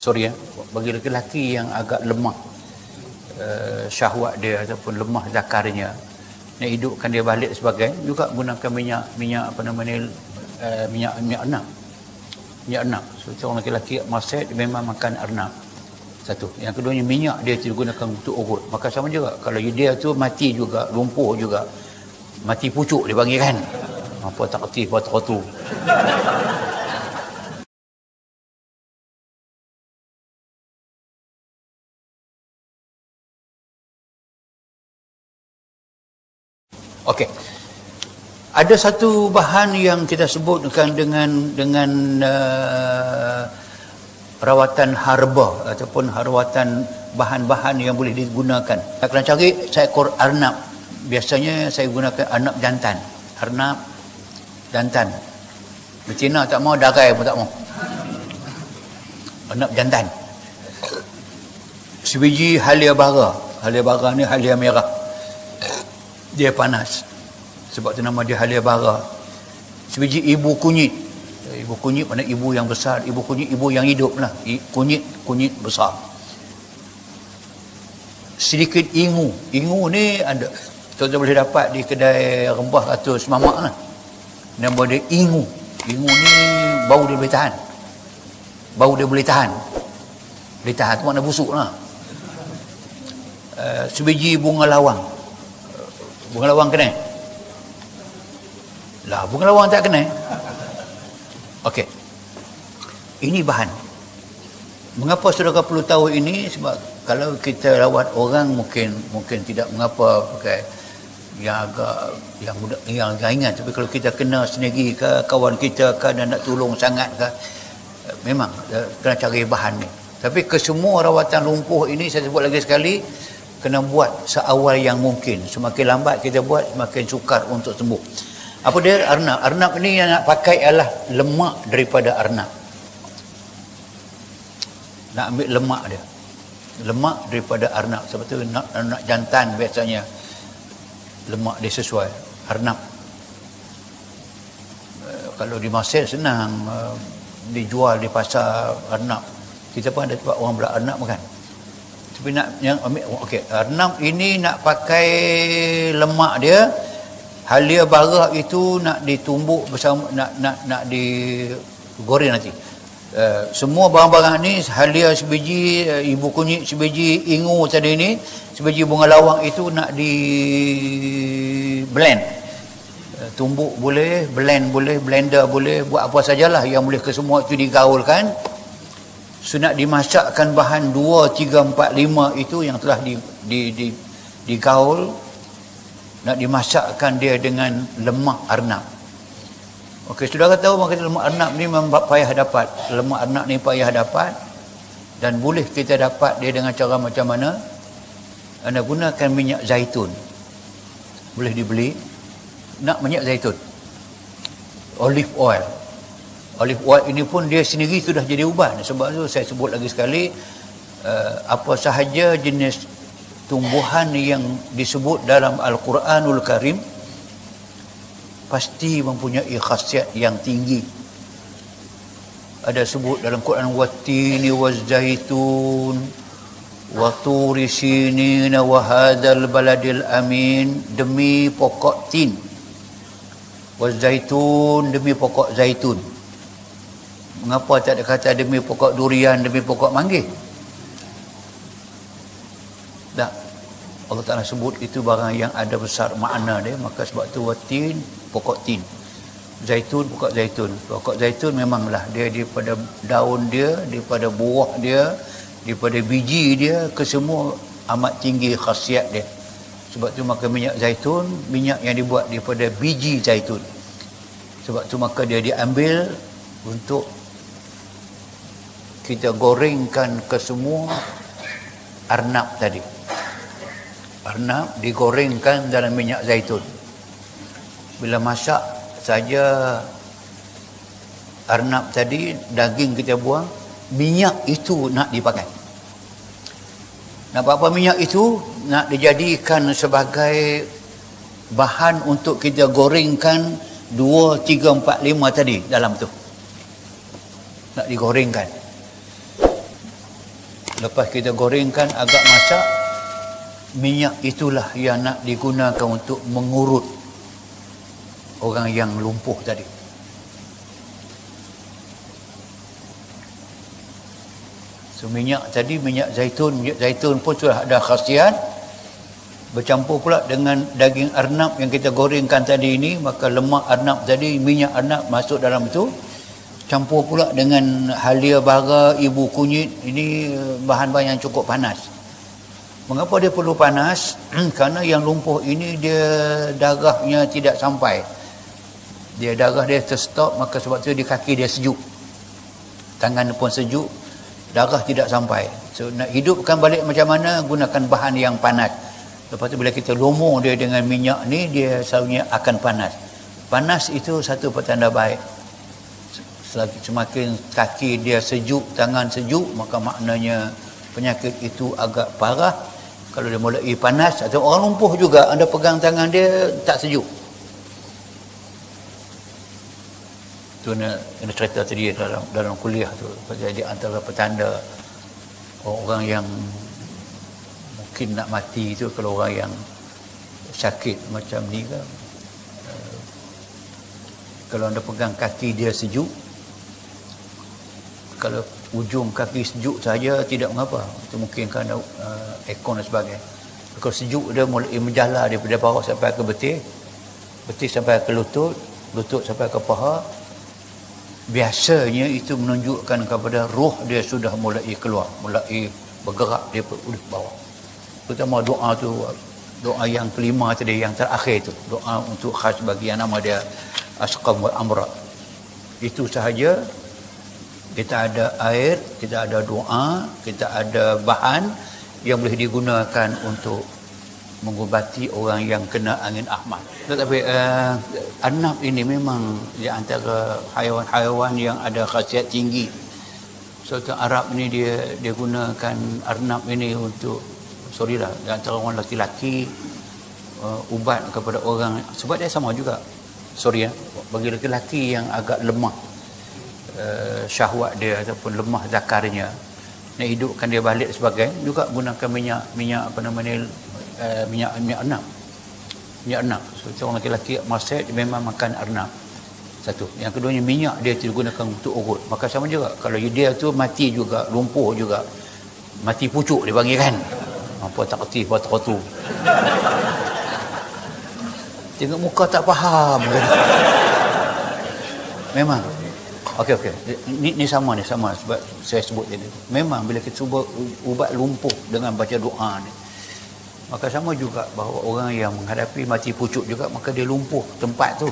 sorry bagi lelaki yang agak lemah syahwat dia ataupun lemah zakarnya, nak hidupkan dia balik sebagai, juga gunakan minyak apa namanya, minyak arnab. So seorang lelaki maksiat memang makan arnab. Satu. Yang keduanya, minyak dia digunakan untuk urut. Maka sama juga, kalau dia tu mati juga, lumpuh juga, mati pucuk dia panggil kan, apa tak kerti apa tu. Okey. Ada satu bahan yang kita sebutkan dengan rawatan herba ataupun rawatan bahan-bahan yang boleh digunakan. Saya kena cari seekor arnab. Biasanya saya gunakan arnab jantan. Arnab jantan. Betina tak mau, darai pun tak mau. Arnab jantan. Sebiji halia bara. Halia bara ni halia merah. Dia panas. Sebab tu nama dia halia bara. Sebiji ibu kunyit. Ibu kunyit mana ibu yang besar, ibu kunyit ibu yang hidup lah. Kunyit besar. Sedikit ingu. Ingu ni ada, kita boleh dapat di kedai rempah atau semamak lah. Nama dia ingu. Ingu ni bau dia boleh tahan. Bau dia boleh tahan. Boleh tahan tu makna busuk lah. Sebiji bunga lawang. Bunga lawang kena? Lah, bunga lawang tak kena. Okey. Ini bahan. Mengapa saudara perlu tahu ini? Sebab kalau kita rawat orang mungkin tidak mengapa pakai yang agak yang ringan, tapi kalau kita kena sendiri ke kawan kita ke dan nak tolong sangat ke, memang kena cari bahan ni. Tapi kesemua rawatan lumpuh ini, saya sebut lagi sekali, kena buat seawal yang mungkin. Semakin lambat kita buat, semakin sukar untuk sembuh. Apa dia? Arnab. Arnab ni yang nak pakai adalah lemak daripada arnab. Nak ambil lemak dia. Lemak daripada arnab. Sebab tu arnab jantan biasanya lemak dia sesuai. Arnab. Kalau di Mesir senang dijual di pasar arnab. Kita pun ada tempat orang belah arnab kan. Tapi nak yang ambil, okey, arnab ini nak pakai lemak dia. Halia bara itu nak ditumbuk bersama, nak digoreng nanti. Semua barang-barang ni, halia sebiji, ibu kunyit sebiji, ingu tadi ni, sebiji bunga lawang itu nak di blend. Tumbuk boleh, blend boleh, blender boleh, buat apa sajalah yang boleh ke semua itu digaulkan. So nak dimasakkan bahan 2, 3, 4, 5 itu yang telah digaul, nak dimasakkan dia dengan lemak arnab. Okey, saudara tahu maksud lemak arnab ni memang payah dapat. Lemak arnab ni payah dapat, dan boleh kita dapat dia dengan cara macam mana? Anda gunakan minyak zaitun. Boleh dibeli. Nak minyak zaitun. Olive oil. Olive oil ini pun dia sendiri sudah jadi ubat. Sebab tu saya sebut lagi sekali, apa sahaja jenis tumbuhan yang disebut dalam Al-Quranul Karim pasti mempunyai khasiat yang tinggi. Ada sebut dalam Quran, wattini wazzaitun wa turi sinin wa hadzal baladil amin, demi pokok tin, wazzaitun, demi pokok zaitun. Mengapa tak ada kata demi pokok durian, demi pokok manggis? Tak. Allah Ta'ala sebut itu barang yang ada besar makna dia. Maka sebab tu watin, pokok tin. Zaitun, pokok zaitun. Pokok zaitun memanglah dia daripada daun dia, daripada buah dia, daripada biji dia, kesemua amat tinggi khasiat dia. Sebab tu maka minyak zaitun, minyak yang dibuat daripada biji zaitun. Sebab tu maka dia diambil untuk kita gorengkan kesemua arnab tadi. Arnab digorengkan dalam minyak zaitun. Bila masak saja arnab tadi, daging kita buang, minyak itu nak dipakai. Nak apa minyak itu? Nak dijadikan sebagai bahan untuk kita gorengkan 2, 3, 4, 5 tadi dalam tu. Nak digorengkan. Lepas kita gorengkan agak masak, minyak itulah yang nak digunakan untuk mengurut orang yang lumpuh tadi. So minyak tadi, minyak zaitun pun sudah ada khasiat, bercampur pula dengan daging arnab yang kita gorengkan tadi ini, maka lemak arnab tadi, minyak arnab masuk dalam itu, campur pula dengan halia bara, ibu kunyit. Ini bahan-bahan yang cukup panas. Mengapa dia perlu panas? Kerana yang lumpuh ini dia darahnya tidak sampai, darah dia terstop, maka sebab tu di kaki dia sejuk, tangan pun sejuk, darah tidak sampai. So nak hidupkan balik macam mana? Gunakan bahan yang panas. Lepas tu bila kita lumur dia dengan minyak ni, dia selalunya akan panas. Panas itu satu petanda baik. Semakin kaki dia sejuk, tangan sejuk, maka maknanya penyakit itu agak parah. Kalau dia mulai panas, atau orang lumpuh juga, anda pegang tangan dia tak sejuk. Tu nak cerita tadi dalam kuliah tu, jadi antara petanda orang yang mungkin nak mati tu, kalau orang yang sakit macam ni kan, kalau anda pegang kaki dia sejuk, kalau ujung kaki sejuk saja tidak mengapa, itu mungkin kerana aircon dan sebagainya. Kalau sejuk dia mulai menjala daripada bawah sampai ke betis, betis sampai ke lutut, lutut sampai ke paha. Biasanya itu menunjukkan kepada roh dia sudah mulai keluar, mulai bergerak dia ke bawah. Terutama doa tu, doa yang kelima tadi, yang terakhir tu, doa untuk khas bagi yang nama dia Asqam wal Amra. Itu sahaja. Kita ada air, kita ada doa, kita ada bahan yang boleh digunakan untuk mengubati orang yang kena angin ahmad. Tetapi arnab ini memang di antara haiwan-haiwan yang ada khasiat tinggi. Sultan Arab ni dia gunakan arnab ini untuk, di antara orang lelaki ubat kepada orang, sebab dia sama juga. Bagi lelaki yang agak lemah syahwat dia ataupun lemah zakarnya, nak hidupkan dia balik sebagai, juga gunakan minyak apa namanya, minyak arnab. So orang lelaki masyarakat memang makan arnab. Satu. Yang keduanya, minyak dia digunakan untuk urut. Maka sama juga, kalau dia tu mati juga, lumpuh juga, mati pucuk dia panggil kan, apa tak kerti apa tu, tengok muka tak faham kan? Memang okey. Ni sama sebab saya sebut tadi. Memang bila kita cuba ubat lumpuh dengan baca doa ni, maka sama juga bahawa orang yang menghadapi mati pucuk juga, maka dia lumpuh tempat tu,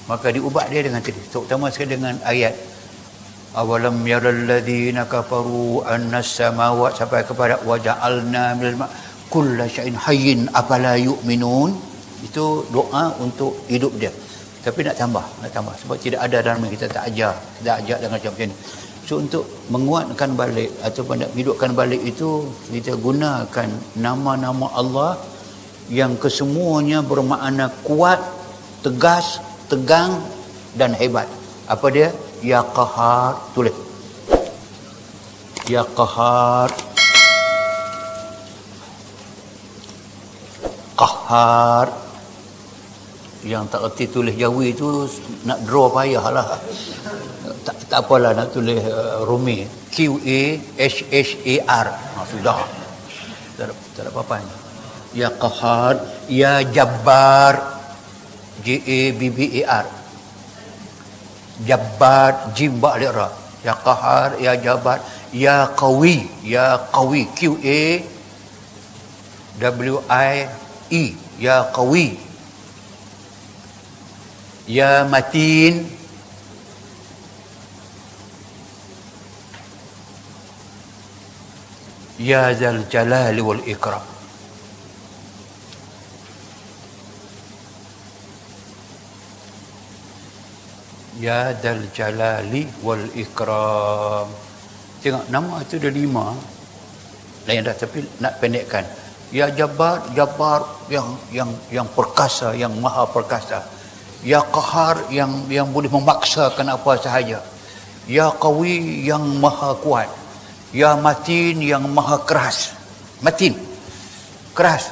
maka diubat dia dengan tadi, terutama sekali dengan ayat awalam yaral ladzina kafaru annas samawat sampai kepada waja'alna minal kulli syai'in hayyin afala yu'minun. Itu doa untuk hidup dia. Tapi nak tambah sebab tidak ada dalam kita tak ajar dengan macam ni. So untuk menguatkan balik ataupun nak hidupkan balik itu, kita gunakan nama-nama Allah yang kesemuanya bermakna kuat, tegas, tegang dan hebat. Apa dia? Ya Qahar. Tulis Ya Qahar, Qahar. Yang tak erti tulis Jawi tu nak draw payahlah. Tak apalah nak tulis Rumi, Qahar. Sudah. Tak ada apa-apa. Ya Qahar, Ya Jabbar, Jabbar. Jabbar, jim ba alif ra. Ya Qahar, Ya Jabbar, Ya Qawi, Qawi, Ya Qawi. Ya Matin, Ya Zal Jalali wal Ikram. Ya Zal Jalali wal Ikram. Tengok nama itu ada 5. Lain dah, tapi nak pendekkan. Ya Jabbar yang perkasa, yang maha perkasa. Ya Qahar yang boleh memaksakan apa sahaja. Ya Qawi yang maha kuat. Ya Matin yang maha keras. Matin, keras,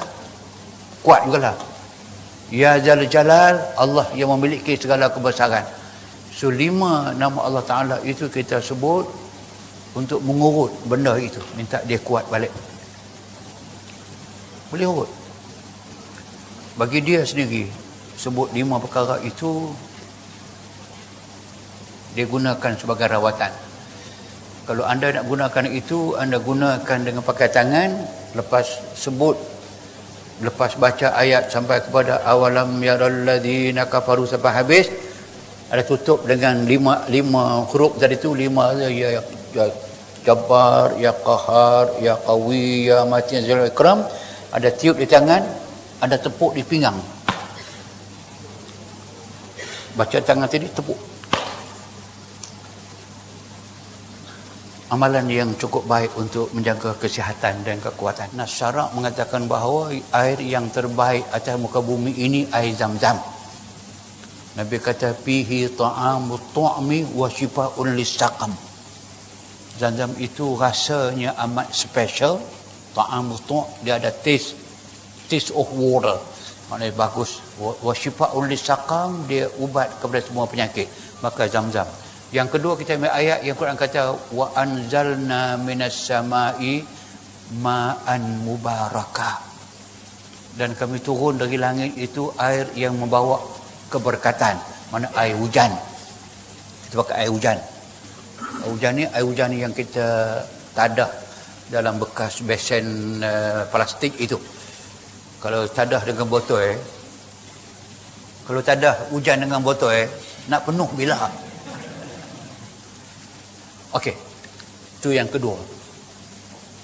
kuat jugalah. Ya Zal Jalal, Allah yang memiliki segala kebesaran. So 5 nama Allah Ta'ala itu kita sebut untuk mengurut benda itu, minta dia kuat balik. Boleh urut. Bagi dia sendiri, sebut 5 perkara itu dia gunakan sebagai rawatan. Kalau anda nak gunakan itu, anda gunakan dengan pakai tangan, lepas sebut, lepas baca ayat sampai kepada awalam yaralladzina kafaru sampai habis, ada tutup dengan 5 huruf tadi tu, 5 ya Jabbar, ya Qahar, ya Qawi, ya Matin, Zul Ikram, ada tiup di tangan, ada tepuk di pinggang. Baca tangan tadi, tepuk. Amalan yang cukup baik untuk menjaga kesihatan dan kekuatan. Nah, syarak mengatakan bahawa air yang terbaik atas muka bumi ini air Zam-Zam. Nabi kata fihi ta'amut tu'mi wa shifaa'un lis-saqam. Zam-Zam itu rasanya amat special. Ta'amut tu' dia ada taste of water. Maknanya bagus. Wa shifaa'un lis-saqam, dia ubat kepada semua penyakit. Maka Zam-Zam. Yang kedua, kita ambil ayat yang Quran kata wa anzalna minas sama'i ma'an mubarakah, dan kami turun dari langit itu air yang membawa keberkatan. Mana air hujan. Kita pakai air hujan. Air hujan ni yang kita tadah dalam bekas besen plastik itu. Kalau tadah dengan botol kalau tadah hujan dengan botol nak penuh bila. Okey, itu yang kedua.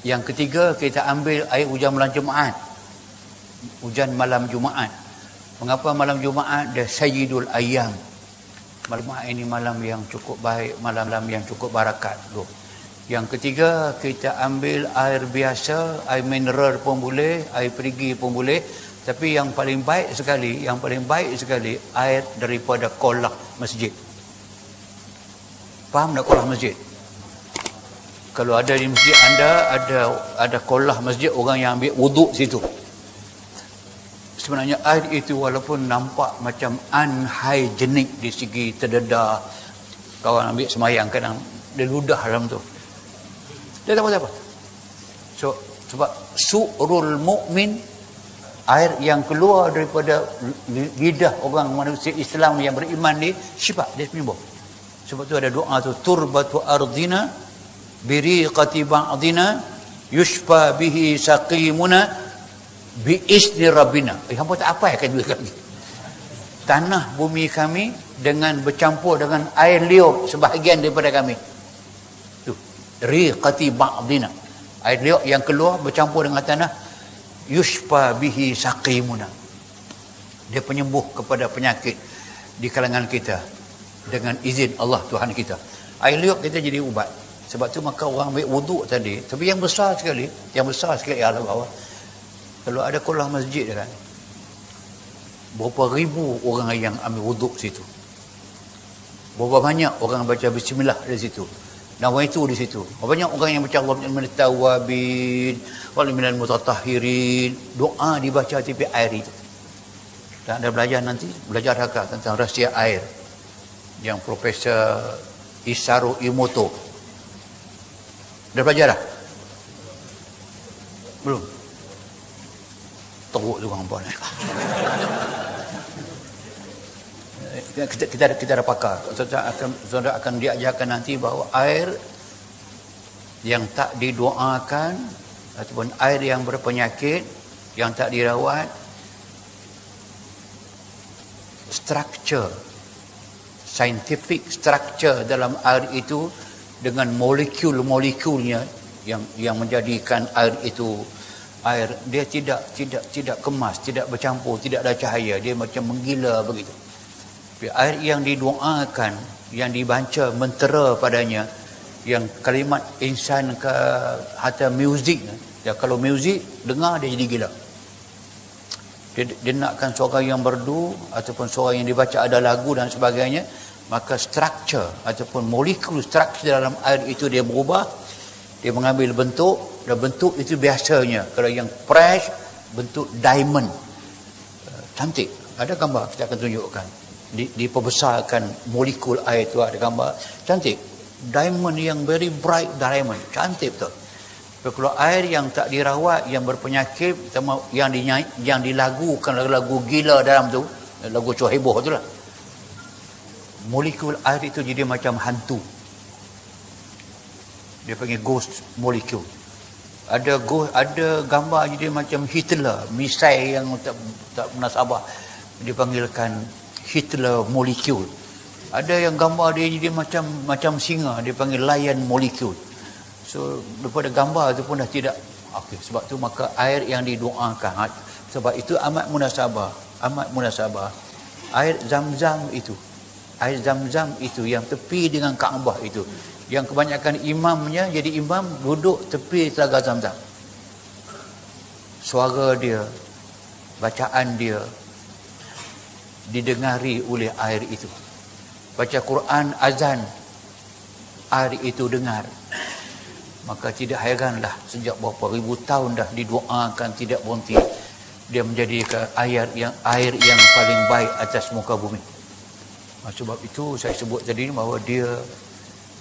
Yang ketiga, kita ambil air hujan malam Jumaat. Hujan malam Jumaat. Mengapa malam Jumaat? Dia Sayyidul Ayyam. Malam Jumaat ini malam yang cukup baik, malam yang cukup barakat. Yang ketiga, kita ambil air biasa, air mineral pun boleh, air perigi pun boleh. Tapi yang paling baik sekali, air daripada kolah masjid. Faham tak kolah masjid? Kalau ada di masjid anda, ada kolah masjid, orang yang ambil wuduk situ. Sebenarnya air itu walaupun nampak macam unhygienic di segi terdedah, kawan ambil semayang kadang dia ludah dalam tu, dia tak apa-apa. So, sebab su'rul mu'min, air yang keluar daripada lidah orang manusia Islam yang beriman ni, syifa, dia penyembuh. Sebab tu ada doa tu, turbatu ardina biriqati ba'dina yushfa bihi saqimuna bi'izni rabbina. Hampa tak apa kan juga lagi. Tanah bumi kami dengan bercampur dengan air liur sebahagian daripada kami. Tu, riqati ba'dina. Air liur yang keluar bercampur dengan tanah, yushfa bihi saqimuna. Dia penyembuh kepada penyakit di kalangan kita dengan izin Allah Tuhan kita. Air liur kita jadi ubat. Sebab tu maka orang ambil wuduk tadi. Tapi yang besar sekali alam bawah, kalau ada kolah masjid kan, berapa ribu orang yang ambil wuduk situ, berapa banyak orang baca bismillah di situ, nawaitu di situ, berapa banyak orang yang baca Allahumma minat tawabin wal minal mutatahhirin, doa dibaca di air itu. Dan anda belajar nanti, belajar agak tentang rahsia air yang Profesor Isaru Imoto. Dah belajar dah? Belum? Teruk juga hampa ni. Kita dah pakar. Saudara akan diajarkan nanti bahawa air yang tak didoakan ataupun air yang berpenyakit, yang tak dirawat, structure, scientific structure dalam air itu dengan molekul-molekulnya yang menjadikan air itu air, dia tidak kemas, tidak bercampur, tidak ada cahaya, dia macam menggila begitu. Air yang didoakan, yang dibaca mentera padanya, yang kalimat insan ke hatta muzik, ya, kalau muzik dengar dia jadi gila. Dia nakkan suara yang merdu ataupun suara yang dibaca ada lagu dan sebagainya, maka structure ataupun molekul structure dalam air itu dia berubah, Dia mengambil bentuk, dan bentuk itu biasanya kalau yang fresh bentuk diamond. Cantik. Ada gambar kita akan tunjukkan. Diperbesarkan molekul air itu, ada gambar. Cantik. Diamond yang very bright diamond. Cantik betul. Tapi kalau air yang tak dirawat, yang berpenyakit, yang dilagukan lagu gila dalam tu, lagu Cuhaiboh tu lah, molekul air itu jadi macam hantu. Dia panggil ghost molecule. Ada gambar jadi macam Hitler, misai yang tak munasabah, dipanggilkan Hitler molecule. Ada yang gambar dia jadi macam singa, dipanggil lion molecule. So daripada gambar itu pun dah tidak. Okey, sebab tu maka air yang didoakan, sebab itu amat munasabah. Air Zam-Zam itu yang tepi dengan Kaabah itu, yang kebanyakan imamnya jadi imam duduk tepi telaga Zam-Zam. Suara dia, bacaan dia didengari oleh air itu. Baca Quran, azan, air itu dengar. Maka tidak heranlah sejak berapa ribu tahun dah didoakan tidak berhenti. Dia menjadi air yang paling baik atas muka bumi. Sebab itu saya sebut tadi bahawa dia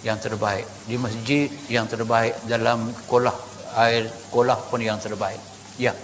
yang terbaik. Di masjid yang terbaik, dalam kolah, air kolah pun yang terbaik. Ya.